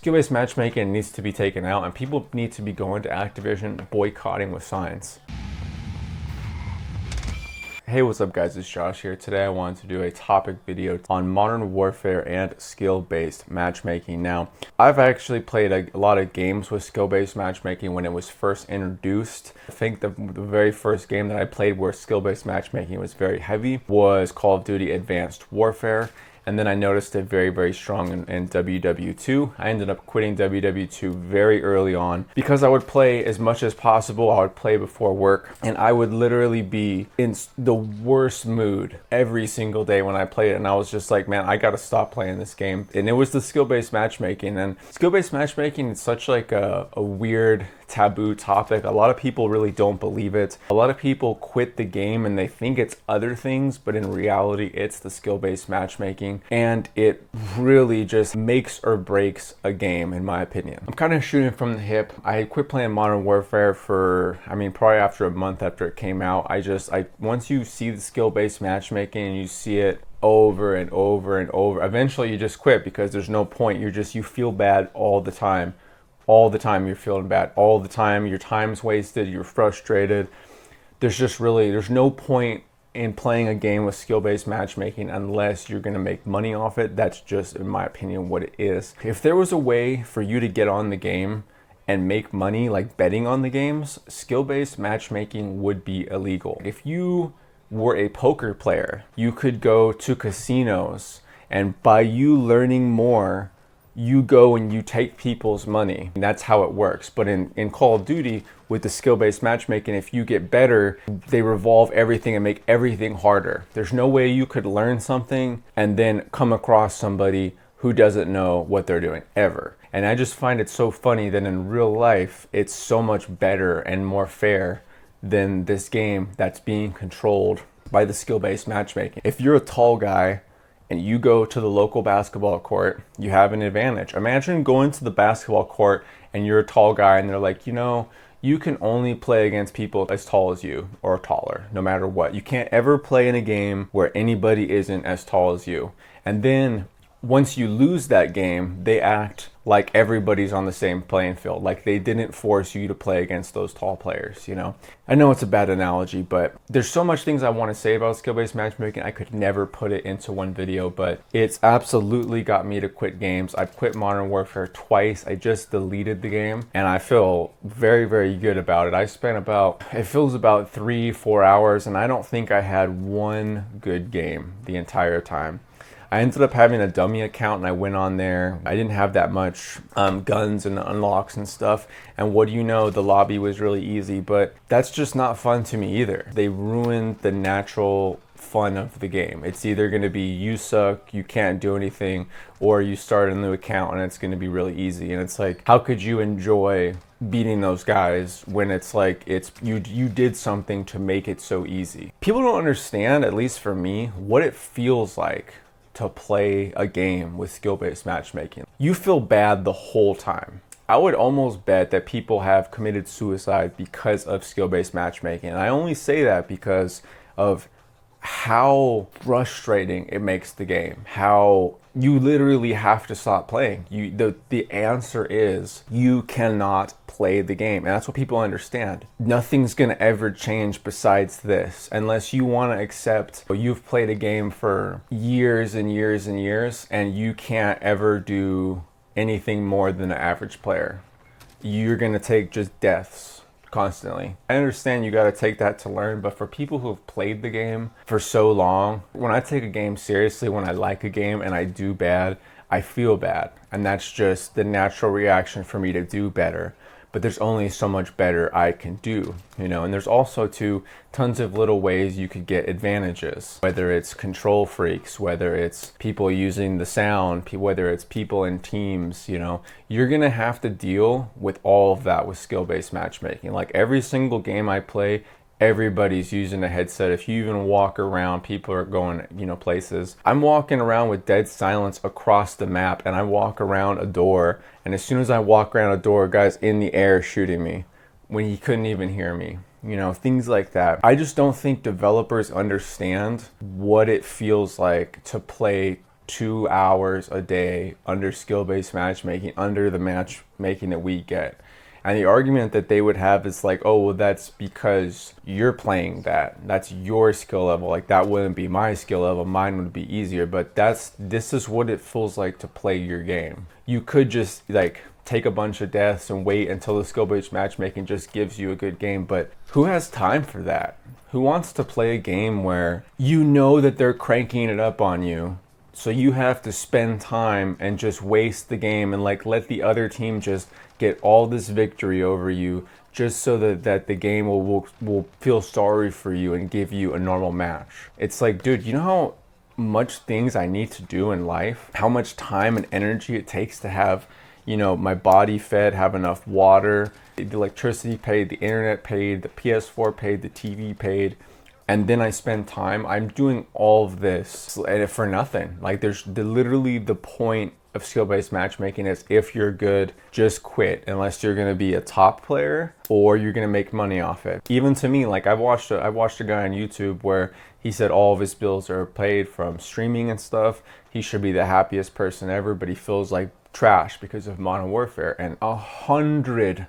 Skill-based matchmaking needs to be taken out, and people need to be going to Activision boycotting with signs. Hey, what's up guys, it's Josh here. Today I wanted to do a topic video on Modern Warfare and skill-based matchmaking. Now, I've actually played a lot of games with skill-based matchmaking when it was first introduced. I think the very first game that I played where skill-based matchmaking was very heavy was Call of Duty Advanced Warfare. And then I noticed it very, very strong in WW2. I ended up quitting WW2 very early on because I would play as much as possible. I would play before work, and I would literally be in the worst mood every single day when I played it. And I was just like, man, I gotta stop playing this game. And it was the skill-based matchmaking. And skill-based matchmaking is such like a weird taboo topic. A lot of people really don't believe it. A lot of people quit the game and they think it's other things, but in reality it's the skill-based matchmaking, and it really just makes or breaks a game in my opinion. I'm kind of shooting from the hip. I quit playing Modern Warfare for, probably after a month after it came out. Once you see the skill-based matchmaking and you see it over and over and over, eventually you just quit because there's no point. You feel bad all the time. All the time you're feeling bad, all the time your time's wasted, you're frustrated. There's no point in playing a game with skill-based matchmaking unless you're gonna make money off it. That's just, in my opinion, what it is. If there was a way for you to get on the game and make money, like betting on the games, skill-based matchmaking would be illegal. If you were a poker player, you could go to casinos, and by you learning more, you go and you take people's money. And that's how it works. But in Call of Duty, with the skill-based matchmaking, if you get better, they revolve everything and make everything harder. There's no way you could learn something and then come across somebody who doesn't know what they're doing, ever. And I just find it so funny that in real life, it's so much better and more fair than this game that's being controlled by the skill-based matchmaking. If you're a tall guy, and you go to the local basketball court, you have an advantage. Imagine going to the basketball court and you're a tall guy and they're like, you can only play against people as tall as you or taller, no matter what. You can't ever play in a game where anybody isn't as tall as you. And then once you lose that game, they act like everybody's on the same playing field, like they didn't force you to play against those tall players, I know it's a bad analogy, but there's so much things I want to say about skill-based matchmaking. I could never put it into one video, but it's absolutely got me to quit games. I've quit Modern Warfare twice. I just deleted the game, and I feel very, very good about it. I spent about 3-4 hours, and I don't think I had one good game the entire time. I ended up having a dummy account and I went on there. I didn't have that much guns and unlocks and stuff. And what do you know, the lobby was really easy, but that's just not fun to me either. They ruined the natural fun of the game. It's either going to be you suck, you can't do anything, or you start a new account and it's going to be really easy. And it's like, how could you enjoy beating those guys when it's like you did something to make it so easy? People don't understand, at least for me, what it feels like to play a game with skill-based matchmaking. You feel bad the whole time. I would almost bet that people have committed suicide because of skill-based matchmaking. And I only say that because of how frustrating it makes the game, how you literally have to stop playing. The answer is you cannot play the game, and that's what people understand. Nothing's gonna ever change besides this unless you want to accept you've played a game for years and years and years and you can't ever do anything more than an average player. You're gonna take just deaths constantly. I understand you got to take that to learn, but for people who have played the game for so long, when I take a game seriously, when I like a game and I do bad, I feel bad, and that's just the natural reaction for me to do better. But there's only so much better I can do, and there's also tons of little ways you could get advantages, whether it's control freaks, whether it's people using the sound, whether it's people in teams, you're gonna have to deal with all of that with skill-based matchmaking. Like every single game I play, everybody's using a headset. If you even walk around, people are going, places. I'm walking around with dead silence across the map, and I walk around a door, and as soon as I walk around a door, a guy's in the air shooting me when he couldn't even hear me. Things like that. I just don't think developers understand what it feels like to play 2 hours a day under skill-based matchmaking, under the matchmaking that we get. And the argument that they would have is like, oh, well, that's because you're playing that. That's your skill level. Like, that wouldn't be my skill level. Mine would be easier. But this is what it feels like to play your game. You could just like take a bunch of deaths and wait until the skill-based matchmaking just gives you a good game. But who has time for that? Who wants to play a game where you know that they're cranking it up on you? So you have to spend time and just waste the game and like let the other team just get all this victory over you just so that the game will feel sorry for you and give you a normal match. It's like, dude, you know how much things I need to do in life? How much time and energy it takes to have, you know, my body fed, have enough water, the electricity paid, the internet paid, the PS4 paid, the TV paid. And then I spend time, I'm doing all of this and for nothing. Like literally the point of skill-based matchmaking is if you're good, just quit unless you're gonna be a top player or you're gonna make money off it. Even to me, like I watched a guy on YouTube where he said all of his bills are paid from streaming and stuff. He should be the happiest person ever, but he feels like trash because of Modern Warfare, and 100%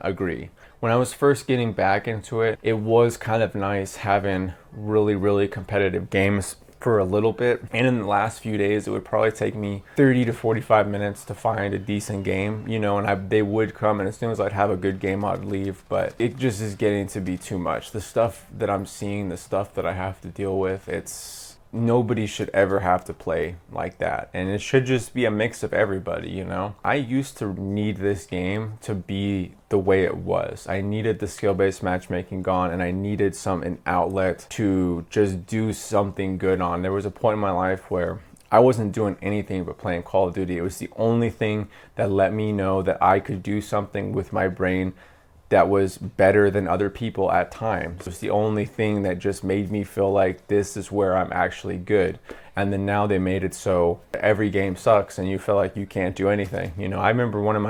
agree. When I was first getting back into it, it was kind of nice having really competitive games for a little bit. And in the last few days, it would probably take me 30 to 45 minutes to find a decent game, you know, and they would come, and as soon as I'd have a good game, I'd leave. But it just is getting to be too much. The stuff that I'm seeing, the stuff that I have to deal with, nobody should ever have to play like that, and it should just be a mix of everybody, you know. I used to need this game to be the way it was. I needed the skill-based matchmaking gone, and I needed an outlet to just do something good on. There was a point in my life where I wasn't doing anything but playing Call of Duty. It was the only thing that let me know that I could do something with my brain that was better than other people at times. It was the only thing that just made me feel like this is where I'm actually good. And then now they made it so every game sucks and you feel like you can't do anything. You know, I remember one of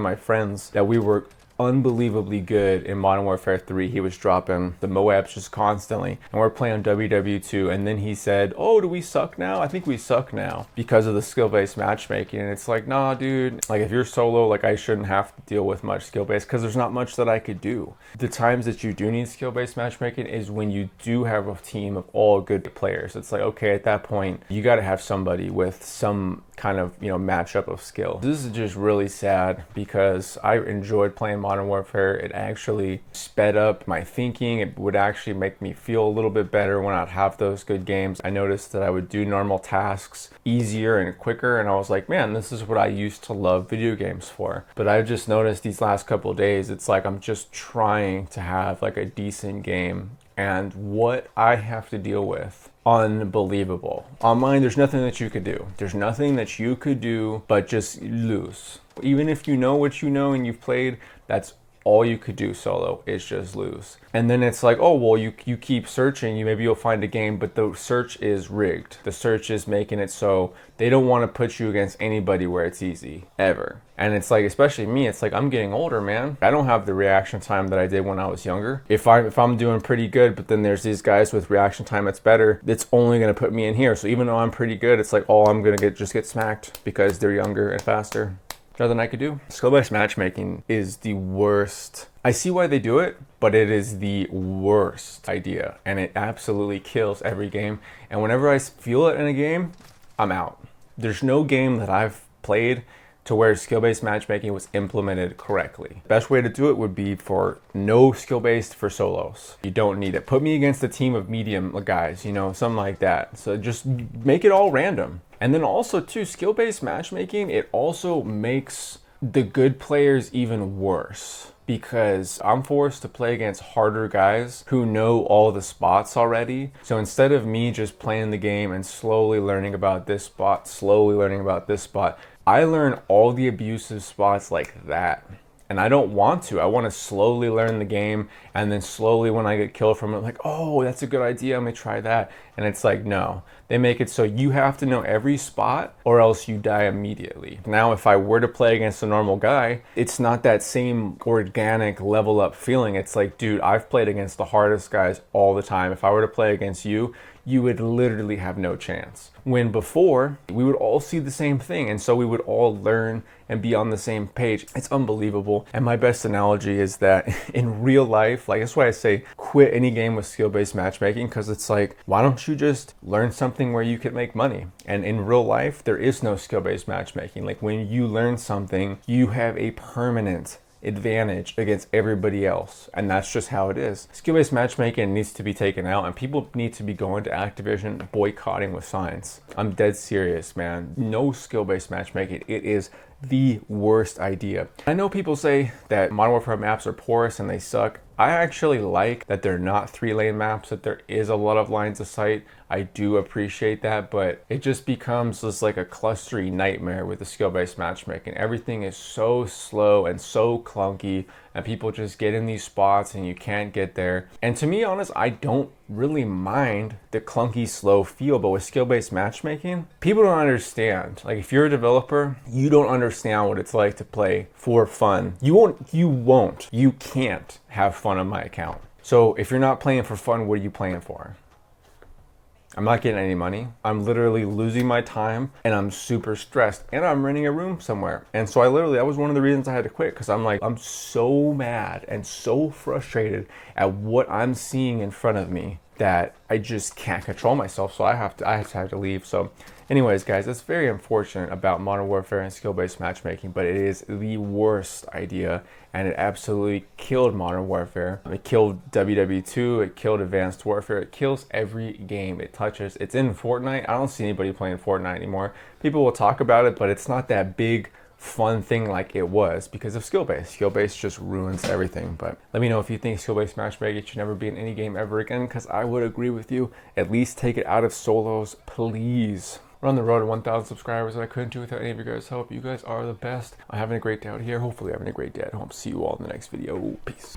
my friends that we were unbelievably good in Modern Warfare 3. He was dropping the Moabs just constantly, and we're playing on WW2, and then he said, oh, do we suck now? I think we suck now because of the skill-based matchmaking. And it's like, nah, dude, like if you're solo, like I shouldn't have to deal with much skill-based because there's not much that I could do. The times that you do need skill-based matchmaking is when you do have a team of all good players. It's like, okay, at that point, you got to have somebody with some kind of, you know, matchup of skill. This is just really sad because I enjoyed playing Modern Warfare. It actually sped up my thinking. It would actually make me feel a little bit better when I'd have those good games. I noticed that I would do normal tasks easier and quicker, and I was like, man, this is what I used to love video games for. But I've just noticed these last couple of days, it's like I'm just trying to have like a decent game, and what I have to deal with, unbelievable. Online, there's nothing that you could do. There's nothing that you could do but just lose. Even if you know what you know and you've played, that's all you could do solo is just lose. And then it's like, oh, well, you keep searching, maybe you'll find a game, but the search is rigged. The search is making it so they don't want to put you against anybody where it's easy, ever. And it's like, especially me, it's like I'm getting older, man. I don't have the reaction time that I did when I was younger. If I'm doing pretty good, but then there's these guys with reaction time that's better, it's only gonna put me in here. So even though I'm pretty good, it's like, oh, I'm gonna just get smacked because they're younger and faster. Nothing I could do. Skill-based matchmaking is the worst. I see why they do it, but it is the worst idea, and it absolutely kills every game. And whenever I feel it in a game, I'm out. There's no game that I've played to where skill-based matchmaking was implemented correctly. Best way to do it would be for no skill-based for solos. You don't need it. Put me against a team of medium guys, you know, something like that. So just make it all random. And then also too, skill-based matchmaking, it also makes the good players even worse, because I'm forced to play against harder guys who know all the spots already. So instead of me just playing the game and slowly learning about this spot, I learn all the abusive spots like that. And I don't want to. I want to slowly learn the game, and then slowly when I get killed from it, I'm like, oh, that's a good idea, I'm gonna try that. And it's like, no, they make it so you have to know every spot or else you die immediately. Now, if I were to play against a normal guy, it's not that same organic level up feeling. It's like, dude, I've played against the hardest guys all the time. If I were to play against you, you would literally have no chance. When before, we would all see the same thing, and so we would all learn and be on the same page. It's unbelievable. And my best analogy is that in real life, like, that's why I say quit any game with skill-based matchmaking, because it's like, why don't you just learn something where you can make money? And in real life, there is no skill-based matchmaking. Like, when you learn something, you have a permanent advantage against everybody else, and that's just how it is. Skill-based matchmaking needs to be taken out, and people need to be going to Activision boycotting with signs. I'm dead serious, man. No skill-based matchmaking. It is the worst idea. I know people say that Modern Warfare maps are porous and they suck. I actually like that they're not 3-lane maps, that there is a lot of lines of sight. I do appreciate that, but it just becomes just like a clustery nightmare with the skill-based matchmaking. Everything is so slow and so clunky, and people just get in these spots and you can't get there. And to be honest, I don't really mind the clunky, slow feel, but with skill-based matchmaking, people don't understand. Like, if you're a developer, you don't understand what it's like to play for fun. You can't have fun on my account. So if you're not playing for fun, what are you playing for? I'm not getting any money. I'm literally losing my time, and I'm super stressed, and I'm renting a room somewhere. And so that was one of the reasons I had to quit, because I'm so mad and so frustrated at what I'm seeing in front of me that I just can't control myself. So I have to leave. So anyways, guys, it's very unfortunate about Modern Warfare and skill-based matchmaking, but it is the worst idea, and it absolutely killed Modern Warfare. It killed WW2, it killed Advanced Warfare, it kills every game it touches. It's in Fortnite. I don't see anybody playing Fortnite anymore. People will talk about it, but it's not that big fun thing like it was because of skill-based. Skill-based just ruins everything. But let me know if you think skill-based matchmaking should never be in any game ever again, because I would agree with you. At least take it out of solos, please. We're on the road to 1,000 subscribers, and I couldn't do it without any of you guys' help. You guys are the best. I'm having a great day out here. Hopefully having a great day at home. See you all in the next video. Peace.